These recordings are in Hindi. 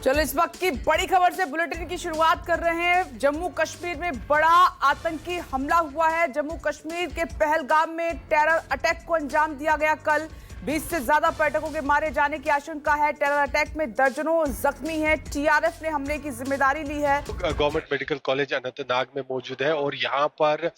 चलो इस वक्त की बड़ी खबर से बुलेटिन की शुरुआत कर रहे हैं। जम्मू कश्मीर में बड़ा आतंकी हमला हुआ है। जम्मू कश्मीर के पहलगाम में टेरर अटैक को अंजाम दिया गया। कल 20 से ज्यादा पर्यटकों के मारे जाने की आशंका है। टेरर अटैक में दर्जनों जख्मी हैं। टीआरएफ ने हमले की जिम्मेदारी ली है। गवर्नमेंट मेडिकल कॉलेज अनंतनाग में मौजूद है और यहाँ पर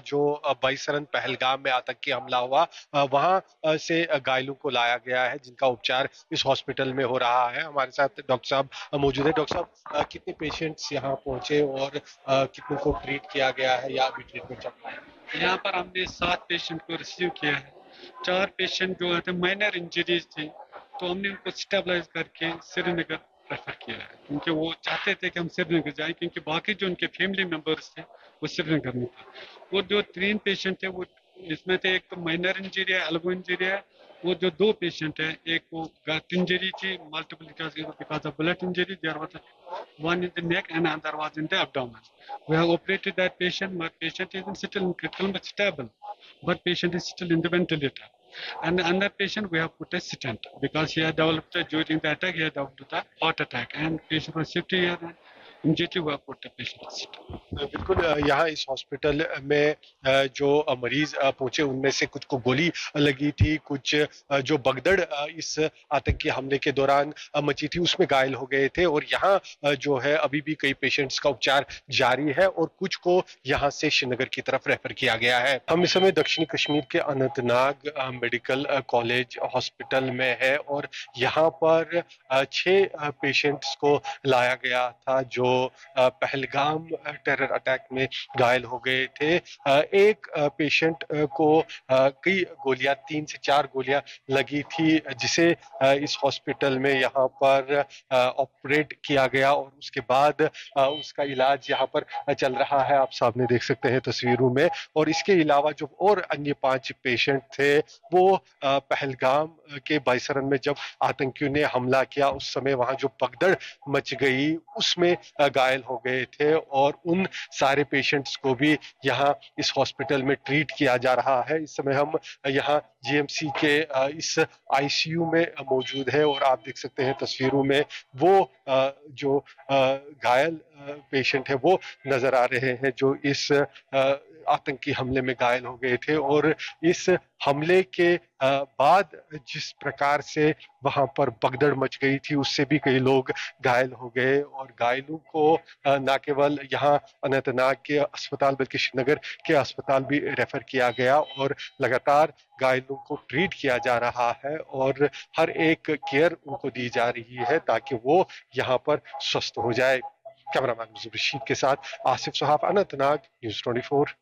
जो 22 रन पहलगाम में आतंकी हमला हुआ, वहां से घायलों को लाया गया है जिनका उपचार इस हॉस्पिटल में हो रहा है। हमारे साथ डॉक्टर साहब मौजूद है। डॉक्टर साहब, कितने पेशेंट्स यहाँ पहुंचे और कितने को ट्रीट किया गया है या अभी ट्रीटमेंट चल रहा है? यहाँ पर हमने 7 पेशेंट को रिसीव किया है। 4 पेशेंट जो थे माइनर इंजरीज थी, तो हमने उनको स्टेबलाइज करके श्रीनगर रेफर किया है, क्योंकि वो चाहते थे कि हम श्रीनगर जाएं, क्योंकि बाकी जो उनके फैमिली मेंबर्स थे वो श्रीनगर में थे। वो जो 3 पेशेंट थे, वो इसमें थे एक तो माइनर इंजरी है, एल्बो इंजरी है। वो जो 2 पेशेंट है, एक को गट इंजरी थी, multiple because of bullet injury, there was one in the neck and another was in the abdomen. We have operated that patient, but patient is still in critical but stable, but patient is still in the ventilator. And another patient we have put a stent because he had developed during the attack, he had developed a heart attack, and patient was shifted here and immediately we have put the patient a stent. बिल्कुल, यहाँ इस हॉस्पिटल में जो मरीज पहुंचे उनमें से कुछ को गोली लगी थी, कुछ जो भगदड़ इस आतंकी हमले के दौरान मची थी उसमें घायल हो गए थे और यहाँ जो है अभी भी कई पेशेंट्स का उपचार जारी है और कुछ को यहाँ से श्रीनगर की तरफ रेफर किया गया है। हम इस समय दक्षिणी कश्मीर के अनंतनाग मेडिकल कॉलेज हॉस्पिटल में है और यहाँ पर 6 पेशेंट्स को लाया गया था जो पहलगाम टेरर अटैक में घायल हो गए थे। एक पेशेंट को कई गोलियां, 3 से 4 गोलियां लगी थी जिसे इस हॉस्पिटल में यहाँ पर ऑपरेट किया गया और उसके बाद उसका इलाज यहाँ पर चल रहा है। आप सामने देख सकते हैं तस्वीरों में। और इसके अलावा जो और अन्य 5 पेशेंट थे वो पहलगाम के 22 रन में जब आतंकियों ने हमला किया उस समय वहां जो भगदड़ मच गई उसमें घायल हो गए थे और उन सारे पेशेंट्स को भी यहाँ इस हॉस्पिटल में ट्रीट किया जा रहा है। इस समय हम यहाँ जीएमसी के इस आईसीयू में मौजूद है और आप देख सकते हैं तस्वीरों में वो जो घायल पेशेंट है वो नजर आ रहे हैं जो इस आतंकी हमले में घायल हो गए थे। और इस हमले के बाद जिस प्रकार से वहां पर भगदड़ मच गई थी उससे भी कई लोग घायल हो गए और घायलों को न केवल यहाँ अनंतनाग के अस्पताल बल्कि श्रीनगर के अस्पताल भी रेफर किया गया और लगातार घायलों को ट्रीट किया जा रहा है और हर एक केयर उनको दी जा रही है ताकि वो यहाँ पर स्वस्थ हो जाए। कैमरामैन मुजीब रशीद के साथ आसिफ सुहाफ, अनंतनाग, न्यूज़ 24।